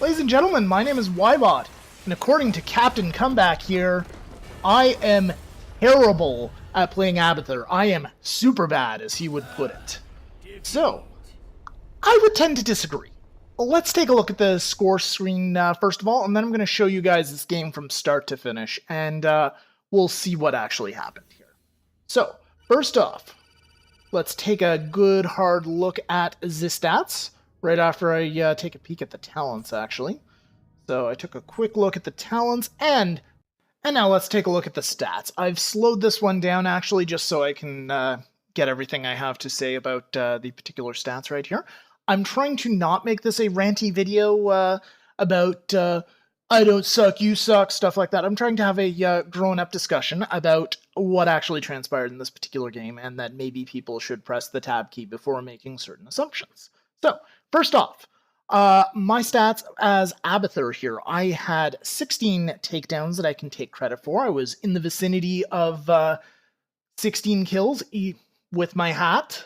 Ladies and gentlemen, my name is Ybot, and according to Captain Comeback here, I am terrible at playing Abathur. I am super bad, as he would put it. So, I would tend to disagree. Let's take a look at the score screen first of all, and then I'm going to show you guys this game from start to finish, and we'll see what actually happened here. So, first off, let's take a good hard look at the stats, right after I take a peek at the talents, actually. So I took a quick look at the talents, and now let's take a look at the stats. I've slowed this one down, actually, just so I can get everything I have to say about the particular stats right here. I'm trying to not make this a ranty video about I don't suck, you suck, stuff like that. I'm trying to have a grown-up discussion about what actually transpired in this particular game, and that maybe people should press the tab key before making certain assumptions. So, first off, my stats as Abathur here. I had 16 takedowns that I can take credit for. I was in the vicinity of 16 kills with my hat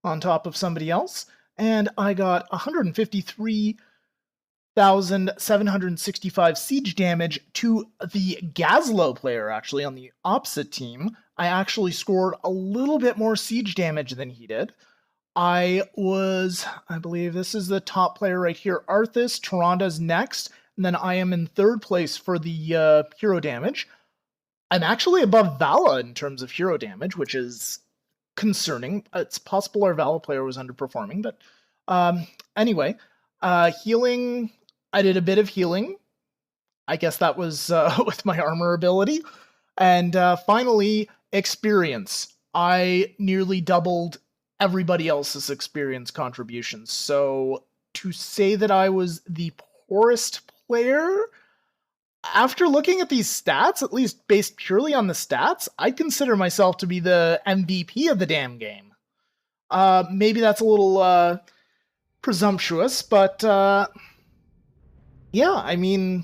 on top of somebody else, and I got 153,765 siege damage to the Gazlo player, actually, on the opposite team. I actually scored a little bit more siege damage than he did. I believe this is the top player right here, Arthas. Taranda's next, and then I am in third place for the hero damage. I'm actually above Vala in terms of hero damage, which is concerning. It's possible our Vala player was underperforming, but anyway, healing, I did a bit of healing. I guess that was with my armor ability. And finally, experience. I nearly doubled everybody else's experience contributions. So to say that I was the poorest player, after looking at these stats, at least based purely on the stats, I'd consider myself to be the MVP of the damn game. Maybe that's a little presumptuous, but yeah, I mean,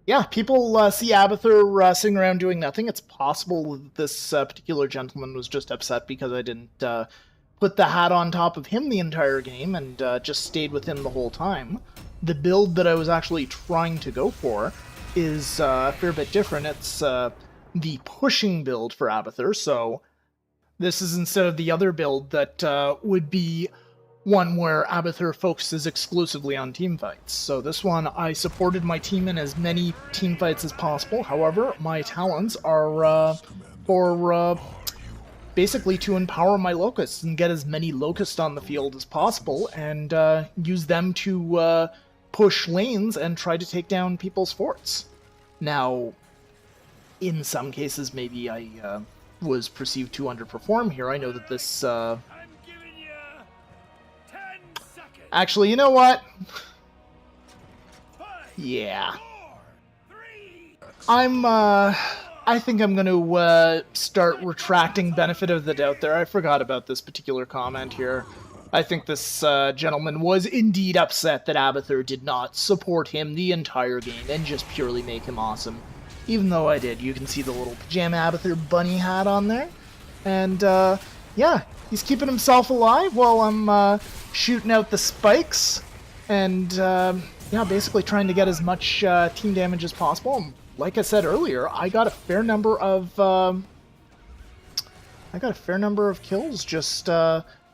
yeah, people see Abathur sitting around doing nothing. It's possible that this particular gentleman was just upset because I didn't put the hat on top of him the entire game and just stayed with him the whole time. The build that I was actually trying to go for is a fair bit different. It's the pushing build for Abathur, so this is instead of the other build that would be one where Abathur focuses exclusively on teamfights. So this one, I supported my team in as many teamfights as possible. However, my talents are for basically to empower my Locusts and get as many Locusts on the field as possible and use them to push lanes and try to take down people's forts. Now, in some cases, maybe I was perceived to underperform here. I know that this actually, you know what? Yeah. I think I'm gonna start retracting benefit of the doubt there. I forgot about this particular comment here. I think this gentleman was indeed upset that Abathur did not support him the entire game and just purely make him awesome. Even though I did. You can see the little pajama Abathur bunny hat on there. And, yeah, he's keeping himself alive while I'm shooting out the spikes and yeah, basically trying to get as much team damage as possible. And like I said earlier, I got a fair number of kills just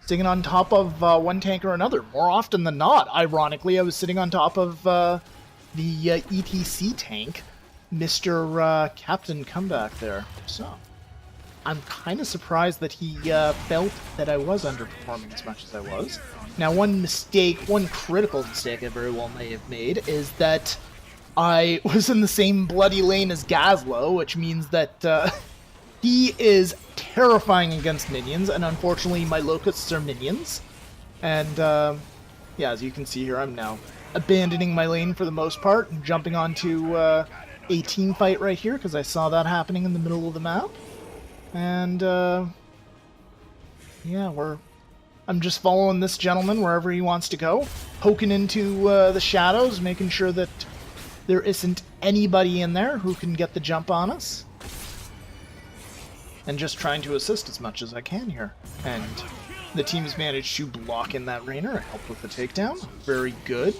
sitting on top of one tank or another. More often than not, ironically, I was sitting on top of the ETC tank, Mr. Captain Comeback there. So I'm kind of surprised that he felt that I was underperforming as much as I was. Now, one critical mistake I very well may have made is that I was in the same bloody lane as Gazlo, which means that he is terrifying against minions, and unfortunately my Locusts are minions. And yeah, as you can see here, I'm now abandoning my lane for the most part and jumping onto a team fight right here, because I saw that happening in the middle of the map. And yeah, I'm just following this gentleman wherever he wants to go, poking into the shadows, making sure that there isn't anybody in there who can get the jump on us, and just trying to assist as much as I can here. And The team's managed to block in that Rainer and help with the takedown. Very good.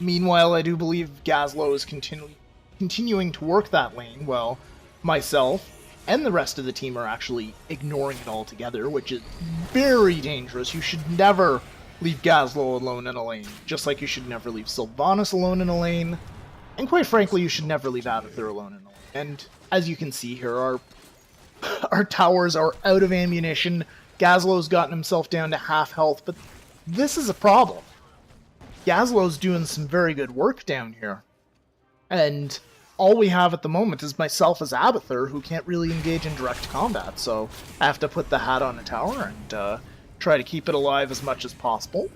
Meanwhile, I do believe Gazlo is continuing to work that lane, while myself and the rest of the team are actually ignoring it altogether, which is very dangerous. You should never leave Gazlo alone in a lane, just like you should never leave Sylvanas alone in a lane, and quite frankly, you should never leave Abathur alone in a lane. And as you can see here, our towers are out of ammunition. Gazlo's gotten himself down to half health, but this is a problem. Gazlo's doing some very good work down here. And all we have at the moment is myself as Abathur, who can't really engage in direct combat, so I have to put the hat on a tower and try to keep it alive as much as possible.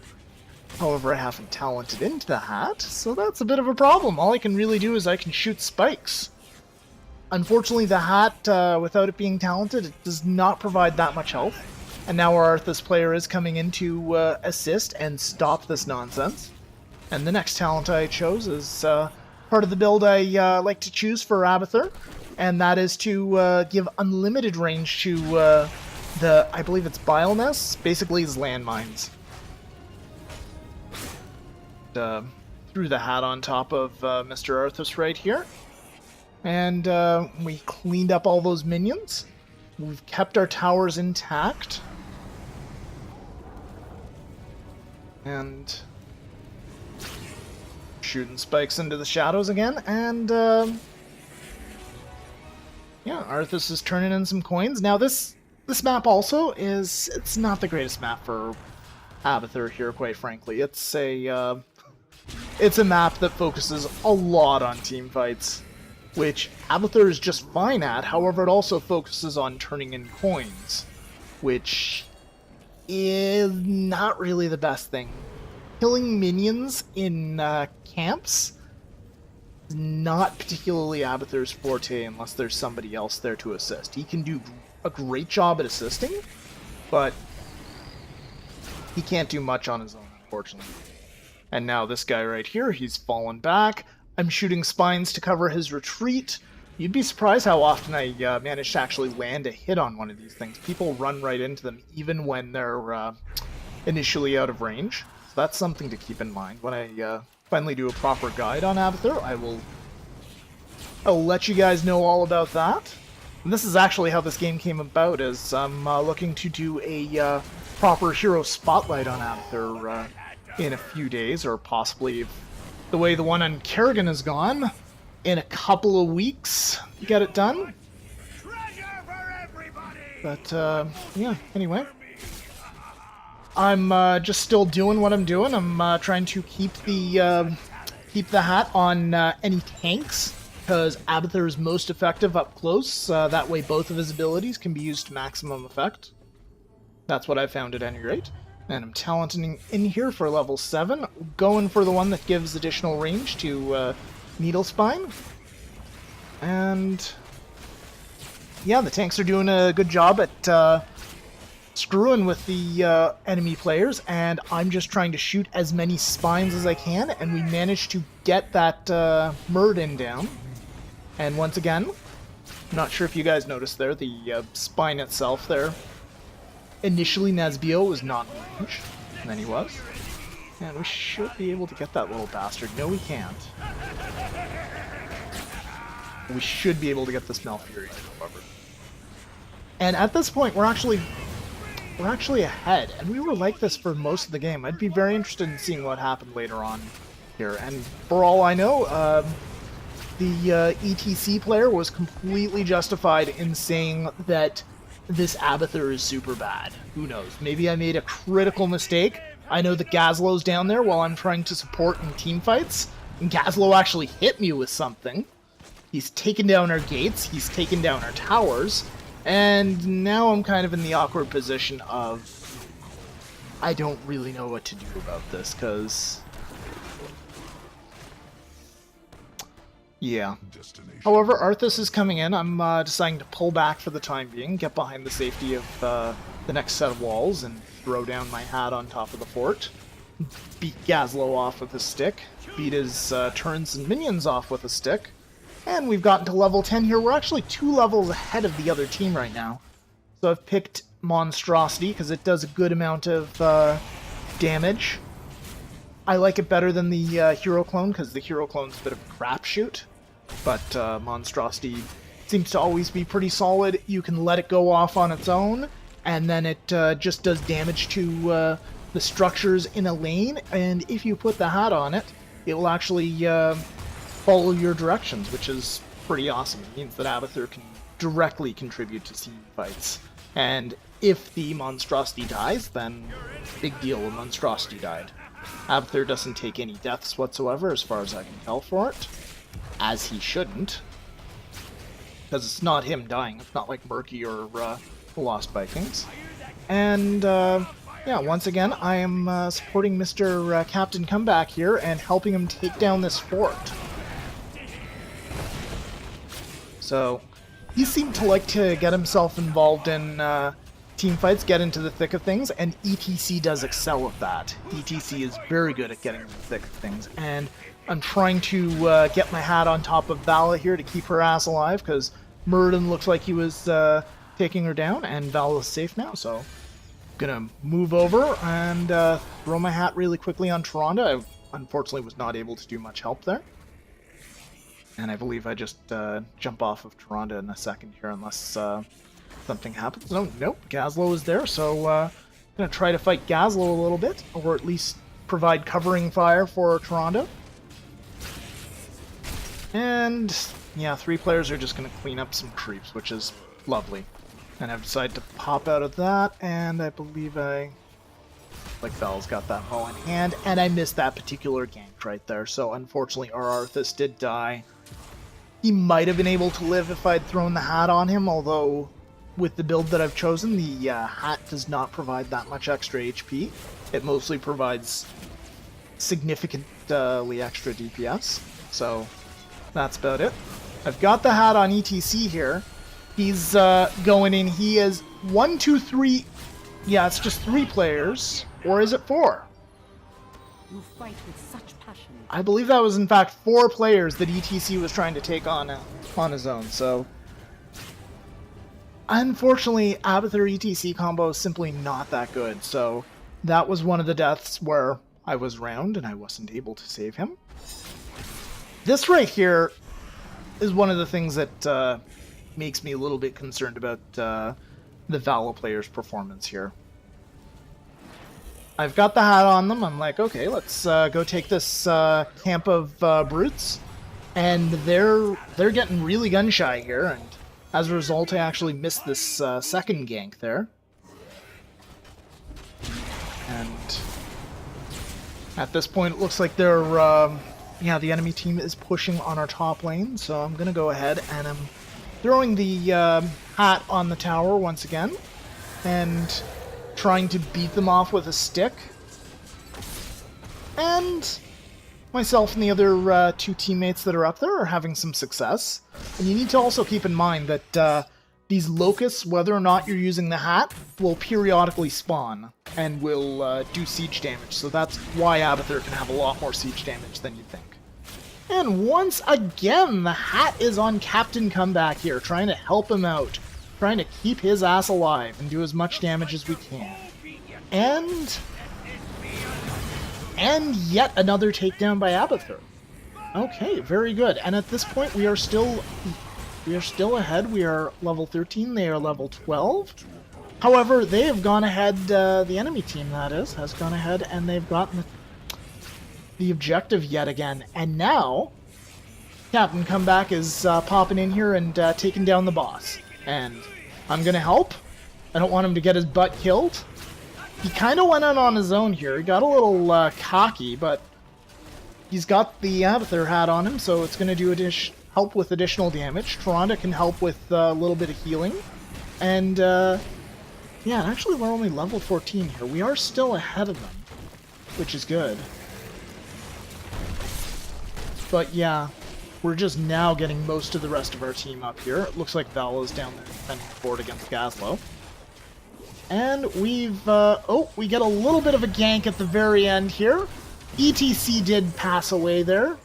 However, I haven't talented into the hat, so that's a bit of a problem. All I can really do is I can shoot spikes. Unfortunately, the hat, without it being talented, it does not provide that much health. And now our Arthas player is coming in to assist and stop this nonsense. And the next talent I chose is part of the build I like to choose for Abathur, and that is to give unlimited range to I believe it's bile nests, basically his landmines. Threw the hat on top of Mr. Arthas right here. And we cleaned up all those minions. We've kept our towers intact. And shooting spikes into the shadows again. And yeah, Arthas is turning in some coins. Now this map also it's not the greatest map for Abathur here, quite frankly. It's a map that focuses a lot on team fights, which Abathur is just fine at. However, it also focuses on turning in coins, which is not really the best thing. Killing minions in camps is not particularly Abathur's forte unless there's somebody else there to assist. He can do a great job at assisting, but he can't do much on his own, unfortunately. And now this guy right here, he's fallen back. I'm shooting spines to cover his retreat. You'd be surprised how often I manage to actually land a hit on one of these things. People run right into them even when they're initially out of range. So that's something to keep in mind. When I finally do a proper guide on Abathur, I'll let you guys know all about that. And this is actually how this game came about, as I'm looking to do a proper hero spotlight on Abathur in a few days, or possibly, the way the one on Kerrigan has gone, in a couple of weeks, get it done. But, yeah, anyway. I'm just still doing what I'm doing. I'm trying to keep the hat on any tanks, because Abathur is most effective up close. That way both of his abilities can be used to maximum effect. That's what I found at any rate. And I'm talenting in here for level 7, going for the one that gives additional range to Needle Spine. And yeah, the tanks are doing a good job at screwing with the enemy players, and I'm just trying to shoot as many spines as I can, and we managed to get that Murden down. And once again, I'm not sure if you guys noticed there, the spine itself there. Initially, Nazbio was not in range, and then he was. And we should be able to get that little bastard. No, we can't. We should be able to get this Malfurion, however. And at this point, we're actually ahead, and we were like this for most of the game. I'd be very interested in seeing what happened later on here. And for all I know, the ETC player was completely justified in saying that this Abathur is super bad. Who knows? Maybe I made a critical mistake. I know that Gazlo's down there while I'm trying to support in team fights, and Gazlo actually hit me with something. He's taken down our gates, he's taken down our towers, and now I'm kind of in the awkward position of I don't really know what to do about this, because yeah. However, Arthas is coming in. I'm deciding to pull back for the time being, get behind the safety of the next set of walls, and throw down my hat on top of the fort. Beat Gazlo off with a stick. Beat his turns and minions off with a stick. And we've gotten to level 10 here. We're actually 2 levels ahead of the other team right now. So I've picked Monstrosity because it does a good amount of damage. I like it better than the Hero Clone because the Hero Clone's a bit of a crapshoot. But Monstrosity seems to always be pretty solid. You can let it go off on its own, and then it just does damage to the structures in a lane, and if you put the hat on it, it will actually follow your directions, which is pretty awesome. It means that Abathur can directly contribute to team fights. And if the Monstrosity dies, then big deal, the Monstrosity died. Abathur doesn't take any deaths whatsoever, as far as I can tell for it. As he shouldn't. Because it's not him dying. It's not like Murky or the Lost Vikings. And, yeah, once again, I am supporting Mr. Captain Comeback here and helping him take down this fort. So, he seemed to like to get himself involved in team fights, get into the thick of things, and ETC does excel at that. ETC is very good at getting in the thick of things, and I'm trying to get my hat on top of Vala here to keep her ass alive, because Muradin looks like he was taking her down, and Vala is safe now, so I'm gonna move over and throw my hat really quickly on Tyrande. I unfortunately was not able to do much help there. And I believe I just jump off of Tyrande in a second here, unless something happens. Oh, nope, Gazlowe is there, so I'm going to try to fight Gazlowe a little bit, or at least provide covering fire for Tyrande. And, yeah, 3 players are just going to clean up some creeps, which is lovely. And I've decided to pop out of that, and I believe Val's got that bow in hand, and I missed that particular gank right there, so unfortunately our Arthas did die. He might have been able to live if I'd thrown the hat on him, although with the build that I've chosen, the hat does not provide that much extra HP. It mostly provides significantly extra DPS, so that's about it. I've got the hat on ETC here. He's going in. He is 1, 2, 3. Yeah, it's just 3 players. Or is it 4? You fight with such passion. I believe that was in fact 4 players that ETC was trying to take on his own, so... Unfortunately, Abathur ETC combo is simply not that good, so that was one of the deaths where I was round and I wasn't able to save him. This right here is one of the things that makes me a little bit concerned about the Vala player's performance here. I've got the hat on them. I'm like, okay, let's go take this camp of brutes, and they're getting really gun shy here, and as a result, I actually missed this second gank there. And at this point, it looks like they're yeah, the enemy team is pushing on our top lane, so I'm gonna go ahead and I'm throwing the hat on the tower once again, and trying to beat them off with a stick. And myself and the other 2 teammates that are up there are having some success. And you need to also keep in mind that these Locusts, whether or not you're using the hat, will periodically spawn and will do siege damage. So that's why Abathur can have a lot more siege damage than you think. And once again, the hat is on Captain Comeback here, trying to help him out, trying to keep his ass alive and do as much damage as we can. And yet another takedown by Abathur. Okay, very good. And at this point, we are still ahead. We are level 13. They are level 12. However, they have gone ahead. The enemy team, that is, has gone ahead, and they've gotten the objective yet again. And now, Captain Comeback is popping in here and taking down the boss. And I'm gonna help. I don't want him to get his butt killed. He kind of went out on his own here. He got a little cocky, but he's got the Abathur hat on him, so it's going to do help with additional damage. Tyrande can help with a little bit of healing. And, yeah, actually we're only level 14 here. We are still ahead of them, which is good. But, yeah, we're just now getting most of the rest of our team up here. It looks like Vala's down there defending the fort against Gazlowe. And we've, oh, we get a little bit of a gank at the very end here. ETC did pass away there.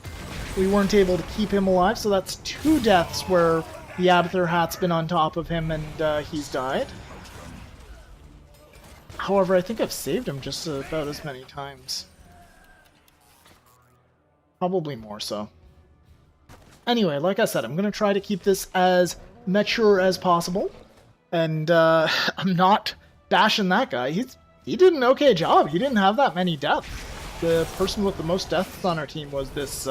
We weren't able to keep him alive, so that's 2 deaths where the Abathur hat's been on top of him and he's died. However, I think I've saved him just about as many times. Probably more so. Anyway, like I said, I'm going to try to keep this as mature as possible. And I'm not bashing that guy. He did an okay job. He didn't have that many deaths. The person with the most deaths on our team was this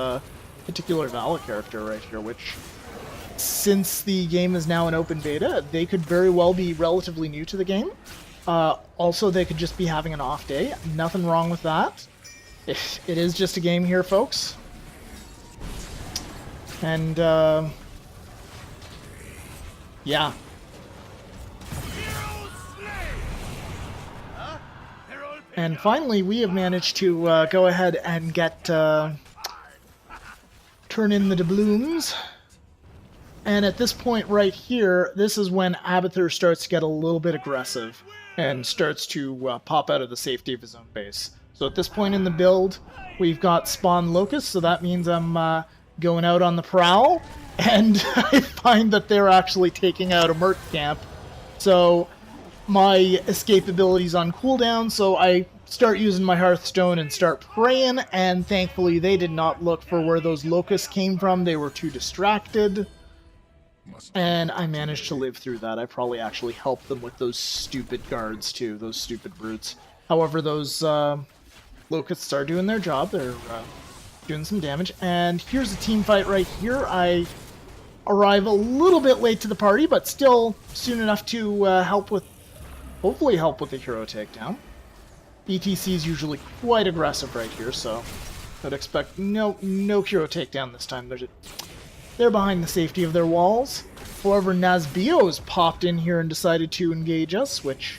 particular Vala character right here, which, since the game is now an open beta, they could very well be relatively new to the game. Also, they could just be having an off day. Nothing wrong with that. It is just a game here, folks. And, yeah. And finally, we have managed to go ahead and get, turn in the doubloons. And at this point right here, this is when Abathur starts to get a little bit aggressive and starts to pop out of the safety of his own base. So at this point in the build, we've got spawn Locust, so that means I'm going out on the prowl, and I find that they're actually taking out a merc camp. So my escape ability's on cooldown, so I start using my Hearthstone and start praying, and thankfully they did not look for where those locusts came from. They were too distracted, and I managed to live through that. I probably actually helped them with those stupid guards too, those stupid brutes. However, those locusts are doing their job. They're doing some damage, and here's a team fight right here. I arrive a little bit late to the party, but still soon enough to hopefully help with the hero takedown. ETC is usually quite aggressive right here, so I'd expect no hero takedown this time. They're behind the safety of their walls. However, Nazbio's popped in here and decided to engage us, which,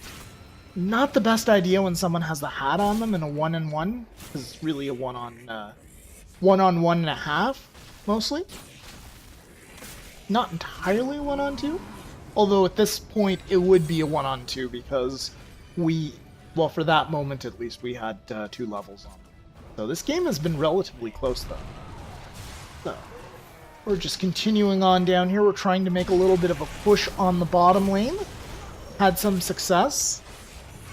not the best idea when someone has the hat on them in a 1-on-1, because it's really a one-on-one and a half, mostly. Not entirely a 1-on-2, although at this point it would be a 1-on-2 because well, for that moment at least, we had 2 levels on them. So this game has been relatively close, though. So, we're just continuing on down here. We're trying to make a little bit of a push on the bottom lane. Had some success.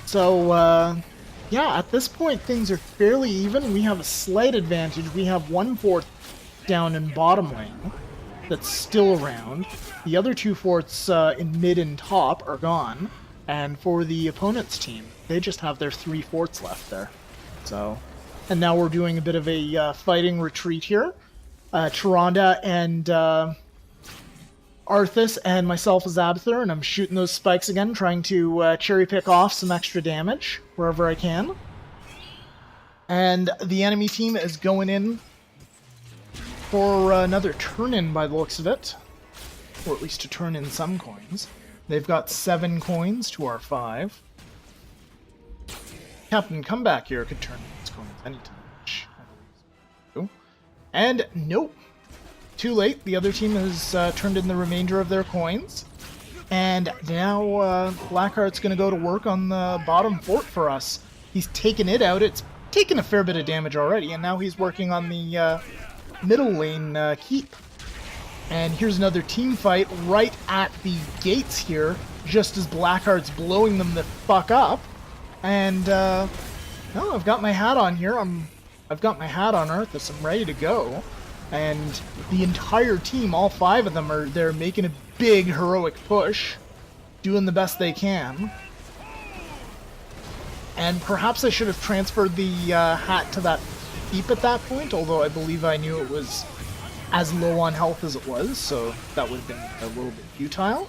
So, yeah, at this point things are fairly even. We have a slight advantage. We have 1/4 down in bottom lane that's still around. The other 2 forts in mid and top are gone. And for the opponent's team, they just have their 3 forts left there. So, and now we're doing a bit of a fighting retreat here. Tyrande and Arthas and myself as Abathur, and I'm shooting those spikes again, trying to cherry pick off some extra damage wherever I can. And the enemy team is going in for another turn-in by the looks of it. Or at least to turn in some coins. They've got 7 coins to our 5. Captain Comeback here could turn in his coins anytime. And nope. Too late. The other team has turned in the remainder of their coins. And now Blackheart's going to go to work on the bottom fort for us. He's taken it out. It's taken a fair bit of damage already. And now he's working on the middle lane keep. And here's another team fight right at the gates here, just as Blackheart's blowing them the fuck up. And, no, I've got my hat on here. I've got my hat on Arthas. I'm ready to go. And the entire team, all 5 of them, they're making a big heroic push, doing the best they can. And perhaps I should have transferred the hat to that keep at that point, although I believe I knew it was as low on health as it was, so that would have been a little bit futile.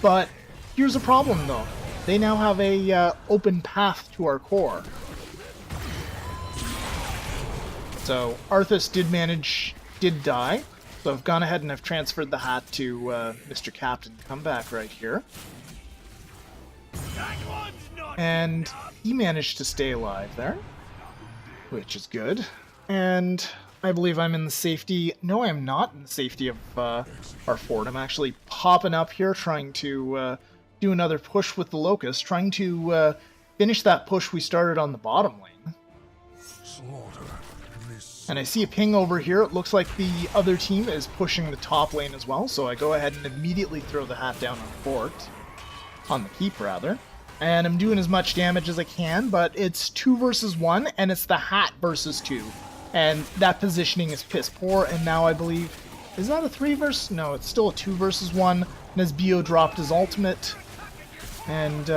But here's a problem, though. They now have a open path to our core. So Arthas did die, so I've gone ahead and I've transferred the hat to Mr. Captain Comeback right here. And he managed to stay alive there, which is good. And I believe I'm in the safety... No, I'm not in the safety of our fort. I'm actually popping up here, trying to do another push with the Locust, trying to finish that push we started on the bottom lane. And I see a ping over here. It looks like the other team is pushing the top lane as well, so I go ahead and immediately throw the hat down on the fort. On the keep, rather. And I'm doing as much damage as I can, but it's 2 versus 1, and it's the hat versus 2. And that positioning is piss poor, and now I believe... Is that a 3 versus... No, it's still a 2 versus 1. Nesbio dropped his ultimate. And,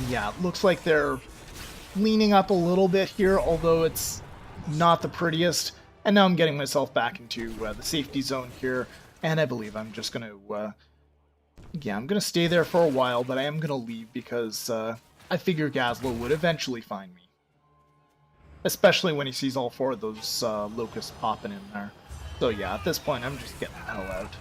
yeah, it looks like they're leaning up a little bit here, although it's not the prettiest. And now I'm getting myself back into the safety zone here, and I believe I'm just going to... yeah, I'm going to stay there for a while, but I am going to leave because I figure Gazlo would eventually find me. Especially when he sees all 4 of those Locusts popping in there. So yeah, at this point, I'm just getting the hell out.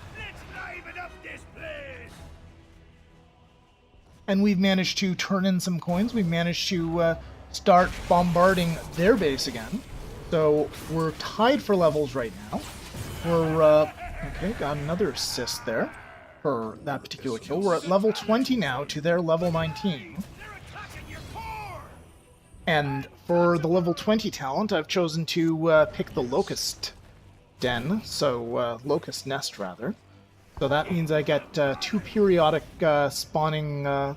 And we've managed to turn in some coins. We've managed to start bombarding their base again. So we're tied for levels right now. We're, okay, got another assist there for that particular kill. We're at level 20 now to their level 19. And for the level 20 talent, I've chosen to pick the Locust Den, so Locust Nest rather. So that means I get 2 periodic spawning,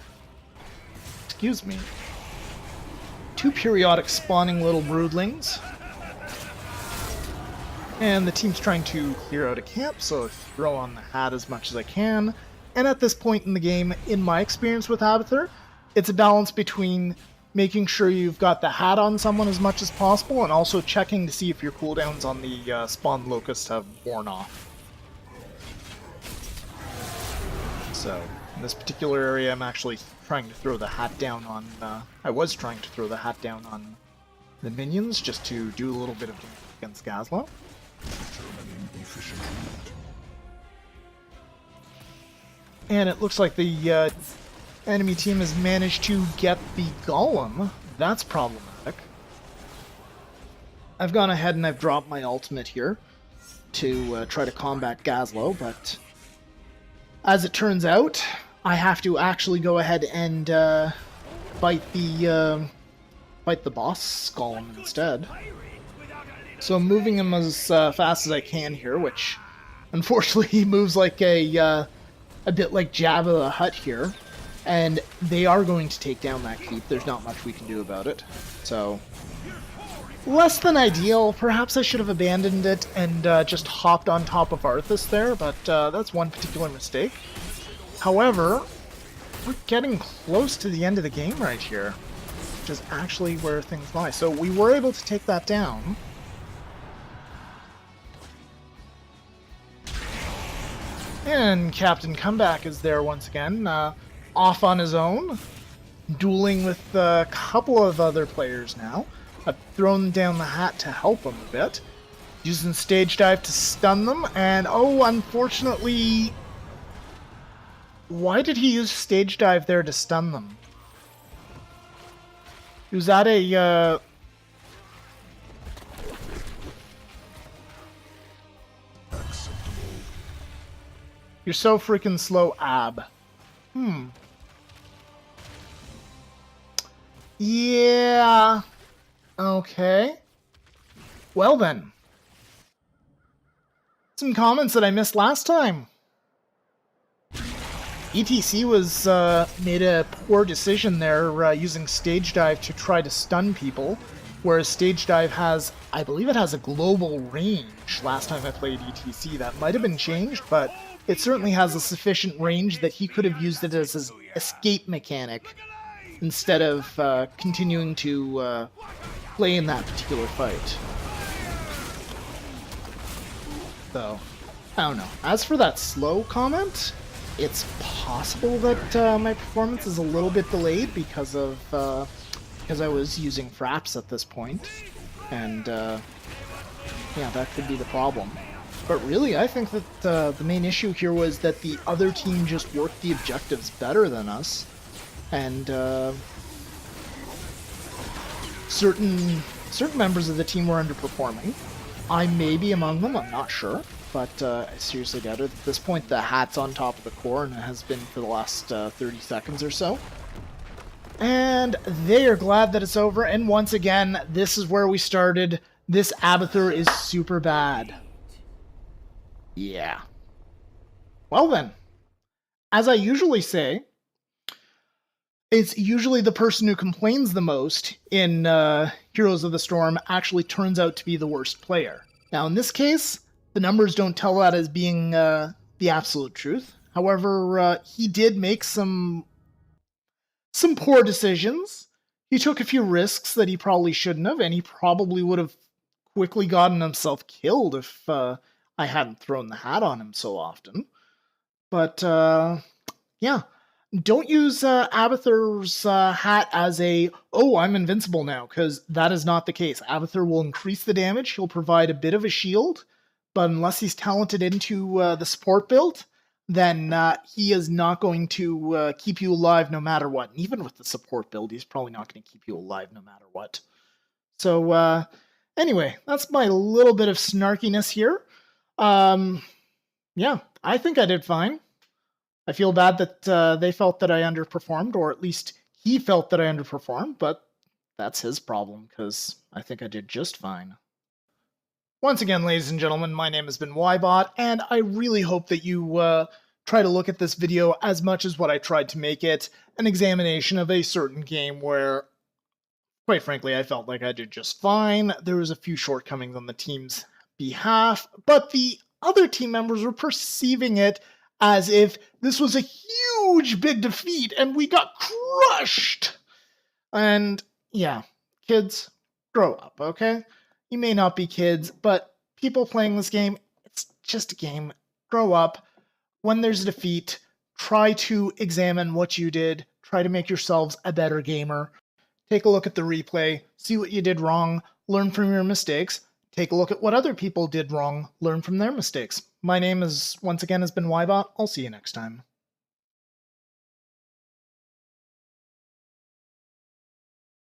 excuse me, 2 periodic spawning little broodlings. And the team's trying to clear out a camp, so I throw on the hat as much as I can. And at this point in the game, in my experience with Abathur, it's a balance between making sure you've got the hat on someone as much as possible, and also checking to see if your cooldowns on the spawn locust have worn off. So, in this particular area, I'm actually trying to throw the hat down on... I was trying to throw the hat down on the minions, just to do a little bit of damage against Gazlo. And it looks like the enemy team has managed to get the golem. That's problematic. I've gone ahead and I've dropped my ultimate here to try to combat Gazlo, but as it turns out, I have to actually go ahead and fight the boss golem instead. So I'm moving him as fast as I can here, which unfortunately he moves like a bit like Jabba the Hutt here. And they are going to take down that keep. There's not much we can do about it. So, less than ideal. Perhaps I should have abandoned it and just hopped on top of Arthas there, but that's one particular mistake. However, we're getting close to the end of the game right here, which is actually where things lie. So we were able to take that down. And Captain Comeback is there once again. Off on his own, dueling with a couple of other players now. I've thrown down the hat to help him a bit, using Stage Dive to stun them, and oh, unfortunately... Why did he use Stage Dive there to stun them? Was that a... You're so freaking slow, Ab. Yeah. Okay. Well then. Some comments that I missed last time. ETC was made a poor decision there using Stage Dive to try to stun people, whereas Stage Dive has, I believe it has a global range. Last time I played ETC, that might have been changed, but it certainly has a sufficient range that he could have used it as his escape mechanic instead of continuing to play in that particular fight. So, I don't know. As for that slow comment, it's possible that my performance is a little bit delayed because of because I was using fraps at this point, and yeah, that could be the problem. But really, I think that the main issue here was that the other team just worked the objectives better than us, and certain members of the team were underperforming. I may be among them, I'm not sure, but I seriously doubt it. At this point, the hat's on top of the core, and it has been for the last 30 seconds or so. And they are glad that it's over, and once again, this is where we started. This Abathur is super bad. Yeah. Well then. as I usually say, it's usually the person who complains the most in Heroes of the Storm actually turns out to be the worst player. Now, in this case, the numbers don't tell that as being the absolute truth. However, he did make some poor decisions. He took a few risks that he probably shouldn't have, and he probably would have quickly gotten himself killed if I hadn't thrown the hat on him so often. But, yeah. Don't use Abathur's hat as a, oh, I'm invincible now, because that is not the case. Abathur will increase the damage, he'll provide a bit of a shield, but unless he's talented into the support build, then he is not going to keep you alive no matter what. And even with the support build, he's probably not going to keep you alive no matter what. So, anyway, that's my little bit of snarkiness here. Yeah, I think I did fine. I feel bad that they felt that I underperformed, or at least he felt that I underperformed, but that's his problem, because I think I did just fine. Once again, ladies and gentlemen, my name has been Ybot, and I really hope that you try to look at this video as much as what I tried to make it, an examination of a certain game where, quite frankly, I felt like I did just fine. There was a few shortcomings on the team's behalf, but the other team members were perceiving it as if this was a huge big defeat and we got crushed. And yeah, kids, grow up, okay? You may not be kids, but people playing this game, it's just a game. Grow up. When there's a defeat, try to examine what you did. Try to make yourselves a better gamer. Take a look at the replay, see what you did wrong, learn from your mistakes. Take a look at what other people did wrong, learn from their mistakes. My name is, once again, has been Ybot. I'll see you next time.